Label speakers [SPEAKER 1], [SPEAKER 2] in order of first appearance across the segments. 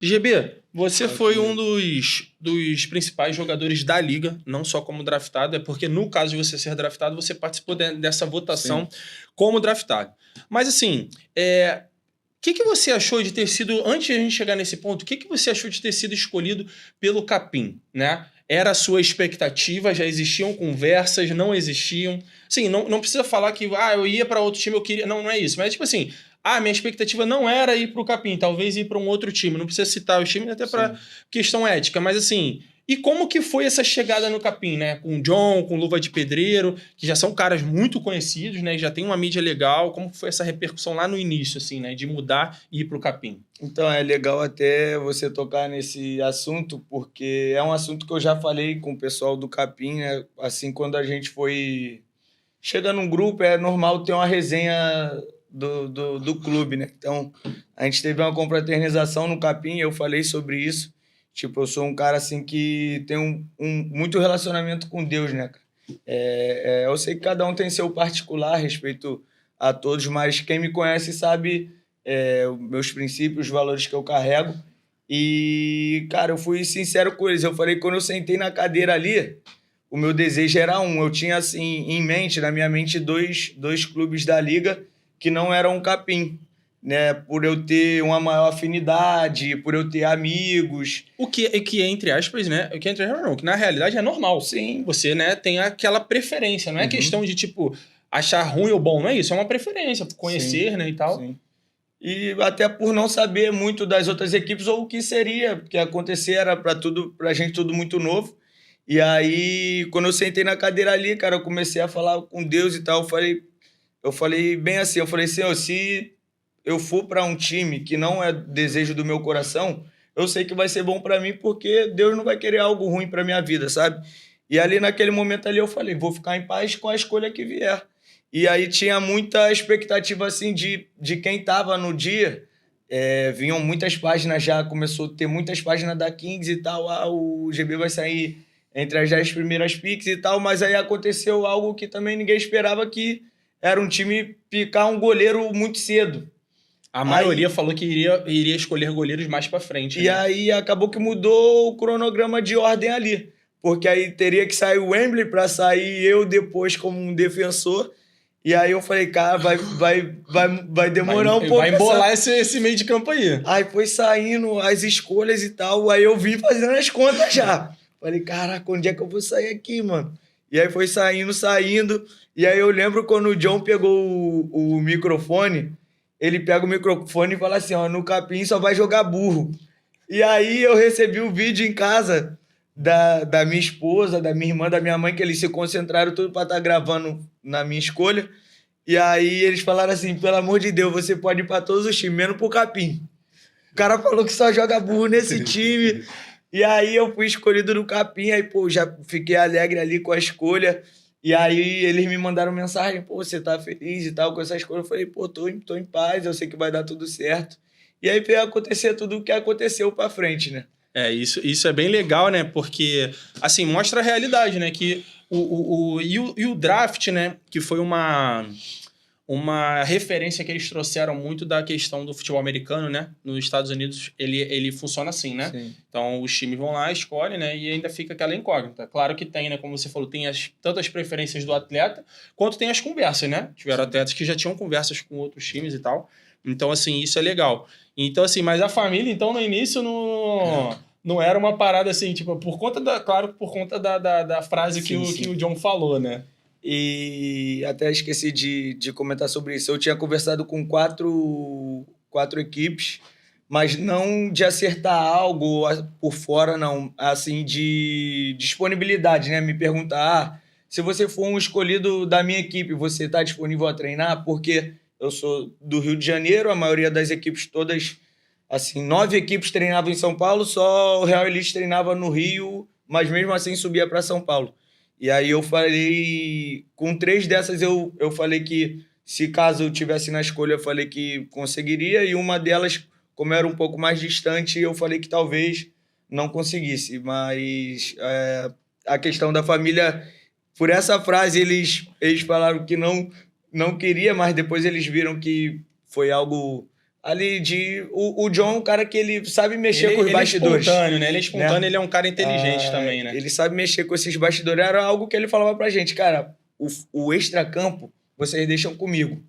[SPEAKER 1] GB, você foi um dos principais jogadores da liga, não só como draftado, é porque no caso de você ser draftado, você participou dessa votação como draftado. Mas assim, o que você achou de ter sido, antes de a gente chegar nesse ponto, o que você achou de ter sido escolhido pelo Capim, né? Era a sua expectativa? Já existiam conversas? Não existiam? Sim, não precisa falar que eu ia para outro time, eu queria... Não é isso. Mas tipo assim, minha expectativa não era ir para o Capim, talvez ir para um outro time. Não precisa citar os times até para questão ética, mas assim... E como que foi essa chegada no Capim, né? Com o John, com Luva de Pedreiro, que já são caras muito conhecidos, né? Já tem uma mídia legal. Como foi essa repercussão lá no início, assim, né? De mudar e ir pro Capim?
[SPEAKER 2] Então, é legal até você tocar nesse assunto, porque é um assunto que eu já falei com o pessoal do Capim, né? Assim, quando a gente foi... Chega num grupo, é normal ter uma resenha do clube, né? Então, a gente teve uma confraternização no Capim, eu falei sobre isso. Tipo, eu sou um cara, assim, que tem muito relacionamento com Deus, né, cara? Eu sei que cada um tem seu particular, respeito a todos, mas quem me conhece sabe os meus princípios, os valores que eu carrego. E, cara, eu fui sincero com eles. Eu falei que quando eu sentei na cadeira ali, o meu desejo era um. Eu tinha, assim, em mente, na minha mente, dois clubes da liga que não eram um Capim, né? Por eu ter uma maior afinidade, por eu ter amigos.
[SPEAKER 1] O que é, entre aspas, né? O que é, entre aspas, não. Que na realidade é normal.
[SPEAKER 2] Sim.
[SPEAKER 1] Você, né, tem aquela preferência. Não é questão de, tipo, achar ruim ou bom. Não é isso. É uma preferência. Conhecer, né, e tal.
[SPEAKER 2] Sim. E até por não saber muito das outras equipes ou o que seria, porque acontecer era pra gente tudo muito novo. E aí, quando eu sentei na cadeira ali, cara, eu comecei a falar com Deus e tal. Eu falei bem assim, eu falei, Senhor, se eu for para um time que não é desejo do meu coração, eu sei que vai ser bom para mim, porque Deus não vai querer algo ruim para minha vida, sabe? E ali, naquele momento ali, eu falei, vou ficar em paz com a escolha que vier. E aí tinha muita expectativa, assim, de quem tava no dia. Vinham muitas páginas já, começou a ter muitas páginas da Kings e tal. O GB vai sair entre as 10 primeiras picks e tal, mas aí aconteceu algo que também ninguém esperava, que era um time picar um goleiro muito cedo.
[SPEAKER 1] A maioria falou que iria escolher goleiros mais pra frente.
[SPEAKER 2] E aí acabou que mudou o cronograma de ordem ali. Porque aí teria que sair o Wembley para sair eu depois como um defensor. E aí eu falei, cara, vai demorar um pouco.
[SPEAKER 1] Vai embolar esse meio de campo aí.
[SPEAKER 2] Aí foi saindo as escolhas e tal. Aí eu vim fazendo as contas já. Falei, caraca, onde é que eu vou sair aqui, mano? E aí foi saindo. E aí eu lembro quando o John pegou o microfone, ele pega o microfone e fala assim, ó, no Capim só vai jogar burro. E aí eu recebi o vídeo em casa da minha esposa, da minha irmã, da minha mãe, que eles se concentraram tudo para estar gravando na minha escolha. E aí eles falaram assim, pelo amor de Deus, você pode ir para todos os times, menos pro Capim. O cara falou que só joga burro nesse time. E aí eu fui escolhido no Capim, aí, pô, já fiquei alegre ali com a escolha. E aí eles me mandaram mensagem, pô, você tá feliz e tal com essa escolha? Eu falei, pô, tô em paz, eu sei que vai dar tudo certo. E aí veio acontecer tudo o que aconteceu pra frente, né?
[SPEAKER 1] Isso é bem legal, né? Porque, assim, mostra a realidade, né? Que o draft, né? Que foi uma referência que eles trouxeram muito da questão do futebol americano, né? Nos Estados Unidos, ele funciona assim, né?
[SPEAKER 2] Sim.
[SPEAKER 1] Então, os times vão lá, escolhem, né? E ainda fica aquela incógnita. Claro que tem, né? Como você falou, tem tanto as preferências do atleta, quanto tem as conversas, né? Tiveram atletas que já tinham conversas com outros times e tal. Então, assim, isso é legal. Então, assim, mas a família, então, no início, não era uma parada assim, tipo, por conta da frase que o John falou, né?
[SPEAKER 2] E até esqueci de comentar sobre isso. Eu tinha conversado com quatro equipes, mas não de acertar algo por fora, não. Assim, de disponibilidade, né? Me perguntar, se você for um escolhido da minha equipe, você está disponível a treinar? Porque eu sou do Rio de Janeiro, a maioria das equipes todas, assim, 9 equipes treinavam em São Paulo, só o Real Elite treinava no Rio, mas mesmo assim subia para São Paulo. E aí eu falei, com 3 dessas eu falei que, se caso eu tivesse na escolha, eu falei que conseguiria, e uma delas, como era um pouco mais distante, eu falei que talvez não conseguisse. Mas a questão da família, por essa frase, eles falaram que não queria, mas depois eles viram que foi algo ali de... O John é um cara que ele sabe mexer com os bastidores.
[SPEAKER 1] Ele é espontâneo, né? Ele é espontâneo, ele é um cara inteligente também, né?
[SPEAKER 2] Ele sabe mexer com esses bastidores. Era algo que ele falava pra gente, cara, o extracampo vocês deixam comigo.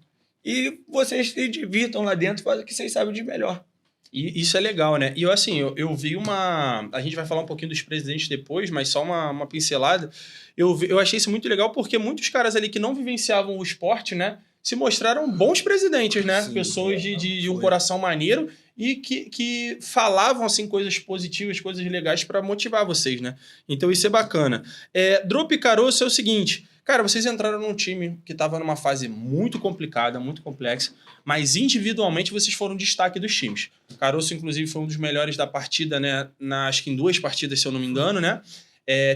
[SPEAKER 2] E vocês se divirtam lá dentro, fazem o que vocês sabem de melhor.
[SPEAKER 1] E isso é legal, né? E eu vi uma... A gente vai falar um pouquinho dos presidentes depois, mas só uma pincelada. Eu achei isso muito legal porque muitos caras ali que não vivenciavam o esporte, né? Se mostraram bons presidentes, né?
[SPEAKER 2] Sim,
[SPEAKER 1] pessoas de um coração maneiro e que falavam, assim, coisas positivas, coisas legais para motivar vocês, né? Então isso é bacana. Drop e Caroço é o seguinte... Cara, vocês entraram num time que estava numa fase muito complicada, muito complexa, mas individualmente vocês foram destaque dos times. O Caroço, inclusive, foi um dos melhores da partida, né? Acho que em 2 partidas, se eu não me engano, né?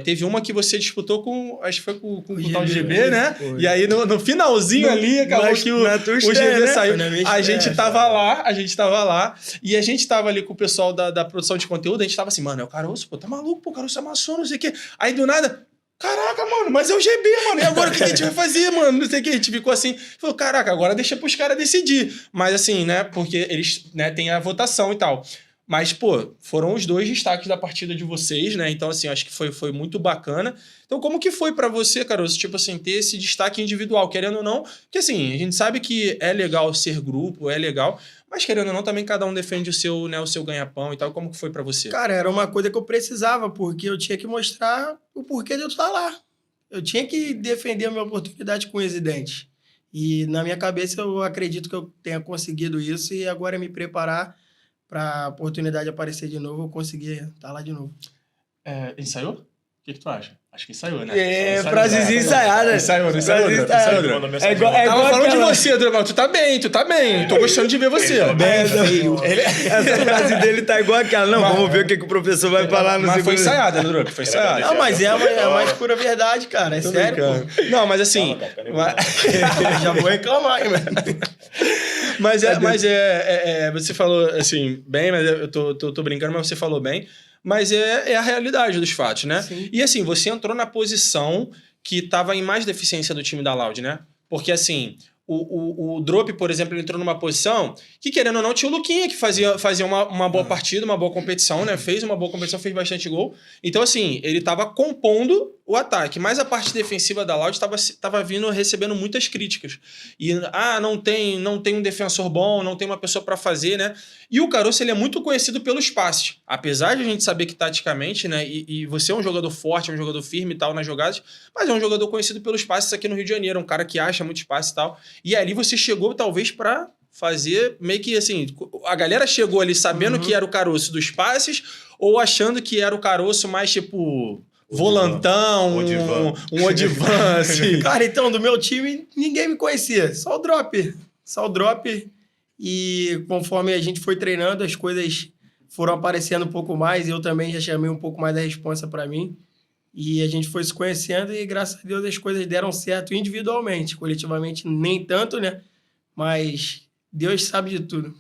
[SPEAKER 1] Teve uma que você disputou com... Acho que foi com o tal GB, né? Foi. E aí, no finalzinho ali, acabou que o GB, né? Saiu. A gente tava lá, e a gente tava ali com o pessoal da produção de conteúdo, a gente tava assim, mano, é o Caroço, pô, tá maluco, pô, o Caroço amassou, não sei o quê. Aí, do nada... Caraca, mano, mas é o GB, mano. E agora o que a gente vai fazer, mano? Não sei o que. A gente ficou assim. Falou, caraca, agora deixa pros caras decidir. Mas assim, né? Porque eles, né, têm a votação e tal. Mas, pô, foram os 2 destaques da partida de vocês, né? Então, assim, acho que foi muito bacana. Então, como que foi pra você, Caroço, tipo assim, ter esse destaque individual, querendo ou não? Porque, assim, a gente sabe que é legal ser grupo, é legal, mas, querendo ou não, também cada um defende o seu ganha-pão e tal. Como que foi pra você?
[SPEAKER 3] Cara, era uma coisa que eu precisava, porque eu tinha que mostrar o porquê de eu estar lá. Eu tinha que defender a minha oportunidade com o residente. E, na minha cabeça, eu acredito que eu tenha conseguido isso e agora é me preparar para a oportunidade aparecer de novo, eu conseguir estar lá de novo.
[SPEAKER 1] Ensaiou? O que tu acha? Acho que ensaiou, né?
[SPEAKER 2] Frasezinha ensaiada.
[SPEAKER 1] Ensaiou,
[SPEAKER 2] É igual
[SPEAKER 1] tava falando de você, Drogão. Tu tá bem. Tô gostando de ver você.
[SPEAKER 2] Essa frase dele tá igual aquela. Não, vamos ver o que o professor vai falar no segundo.
[SPEAKER 1] Mas foi ensaiada, né, Drogão? Foi ensaiada.
[SPEAKER 3] Não, mas é a mais pura verdade, cara. É sério, pô.
[SPEAKER 1] Não, mas assim...
[SPEAKER 3] Já vou reclamar, hein, velho.
[SPEAKER 1] Mas você falou, assim, bem, mas eu tô brincando, mas você falou bem. Mas é a realidade dos fatos, né?
[SPEAKER 3] Sim.
[SPEAKER 1] E assim, você entrou na posição que estava em mais deficiência do time da Loud, né? Porque assim, o Drop, por exemplo, ele entrou numa posição que, querendo ou não, tinha o Luquinha, que fazia uma boa partida, uma boa competição, né? Fez uma boa competição, fez bastante gol. Então, assim, ele estava compondo o ataque, mas a parte defensiva da Loud estava recebendo muitas críticas. E, não tem um defensor bom, não tem uma pessoa para fazer, né? E o Caroço, ele é muito conhecido pelos passes. Apesar de a gente saber que taticamente, né? E você é um jogador forte, é um jogador firme e tal nas jogadas, mas é um jogador conhecido pelos passes aqui no Rio de Janeiro, um cara que acha muitos passes e tal. E ali você chegou, talvez, para fazer meio que assim... A galera chegou ali sabendo que era o Caroço dos passes ou achando que era o Caroço mais, tipo... volantão, um Odivan, assim.
[SPEAKER 3] Cara, então, do meu time, ninguém me conhecia. Só o drop. E conforme a gente foi treinando, as coisas foram aparecendo um pouco mais. Eu também já chamei um pouco mais da responsa para mim. E a gente foi se conhecendo e, graças a Deus, as coisas deram certo individualmente. Coletivamente, nem tanto, né? Mas Deus sabe de tudo.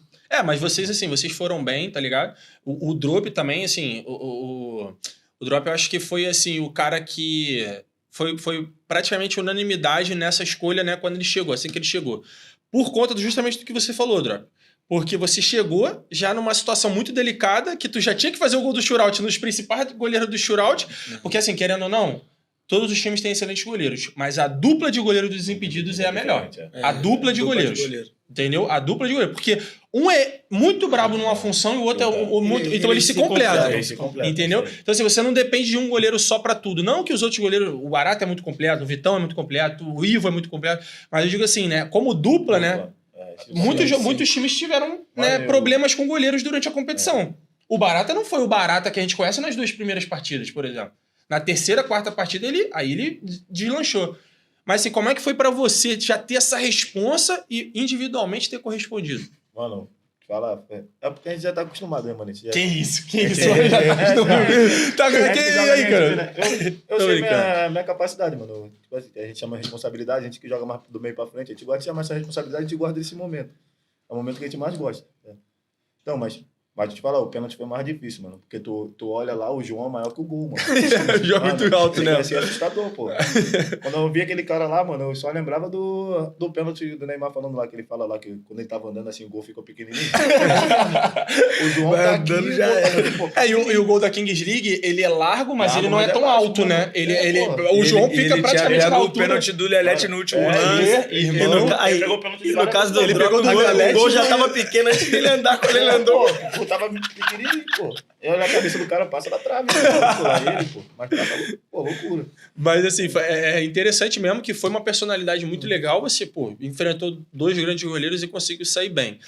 [SPEAKER 1] Mas vocês, assim, vocês foram bem, tá ligado? O Drop também, assim, o Drop eu acho que foi, assim, o cara que foi praticamente unanimidade nessa escolha, né, quando ele chegou, assim que ele chegou. Por conta justamente do que você falou, Drop. Porque você chegou já numa situação muito delicada, que tu já tinha que fazer o gol do shootout nos principais goleiros do shootout, porque, assim, querendo ou não, todos os times têm excelentes goleiros, mas a dupla de goleiro dos Impedidos é a melhor. A dupla de goleiros. Entendeu? A dupla de goleiro. Porque um é muito brabo numa função e o outro é muito... Então eles se completam. Entendeu? Então, assim, você não depende de um goleiro só pra tudo. Não que os outros goleiros... O Barata é muito completo, o Vitão é muito completo, o Ivo é muito completo. Mas eu digo assim, né? Como dupla, né? Muitos times tiveram, né, problemas com goleiros durante a competição. O Barata não foi o Barata que a gente conhece nas 2 primeiras partidas, por exemplo. Na 3ª, 4ª partida, ele deslanchou. Mas assim, como é que foi pra você já ter essa responsa e individualmente ter correspondido?
[SPEAKER 4] Mano, fala... É porque a gente já tá acostumado, né, mano?
[SPEAKER 1] Que isso? Já tá acostumado. E aí, cara?
[SPEAKER 4] Eu sei minha capacidade, mano. Tipo assim, a gente chama responsabilidade, a gente que joga mais do meio pra frente, a gente gosta de chamar essa responsabilidade, a gente guarda desse momento. É o momento que a gente mais gosta. Né? Então, mas Mas te falar, o pênalti foi mais difícil, mano. Porque tu olha lá, o João é maior que o gol, mano.
[SPEAKER 1] Joga
[SPEAKER 4] Mano,
[SPEAKER 1] muito alto, né?
[SPEAKER 4] Ia ser assustador, pô. Quando eu vi aquele cara lá, mano, eu só lembrava do pênalti do Neymar falando lá, que ele fala lá que quando ele tava andando assim, o gol ficou pequenininho. O João
[SPEAKER 2] Vai
[SPEAKER 4] tá aqui,
[SPEAKER 2] andando, já era.
[SPEAKER 4] pô,
[SPEAKER 1] E o gol da Kings League, ele é largo, mas
[SPEAKER 4] Largo,
[SPEAKER 1] ele não é
[SPEAKER 4] mas é
[SPEAKER 1] tão
[SPEAKER 4] baixo,
[SPEAKER 1] alto,
[SPEAKER 4] mano.
[SPEAKER 1] né?
[SPEAKER 4] Pô.
[SPEAKER 1] O João fica praticamente
[SPEAKER 2] tinha
[SPEAKER 1] na
[SPEAKER 2] pego o
[SPEAKER 1] altura.
[SPEAKER 2] pênalti do Lelete no último lance.
[SPEAKER 1] Irmão.
[SPEAKER 4] Ele pegou o pênalti de
[SPEAKER 3] E no
[SPEAKER 4] várias
[SPEAKER 3] caso do
[SPEAKER 4] pessoas.
[SPEAKER 1] Ele pegou
[SPEAKER 3] drop,
[SPEAKER 1] do
[SPEAKER 3] o
[SPEAKER 1] Galete,
[SPEAKER 3] gol já tava pequeno antes dele andar quando ele andou.
[SPEAKER 4] Pô, tava pequenininho, pô. Eu olho a cabeça do cara, passa da trave. Ele, pô. Mas tava, pô, loucura.
[SPEAKER 1] Mas assim, é interessante mesmo que foi uma personalidade muito legal. Você, pô, enfrentou dois grandes goleiros e conseguiu sair bem.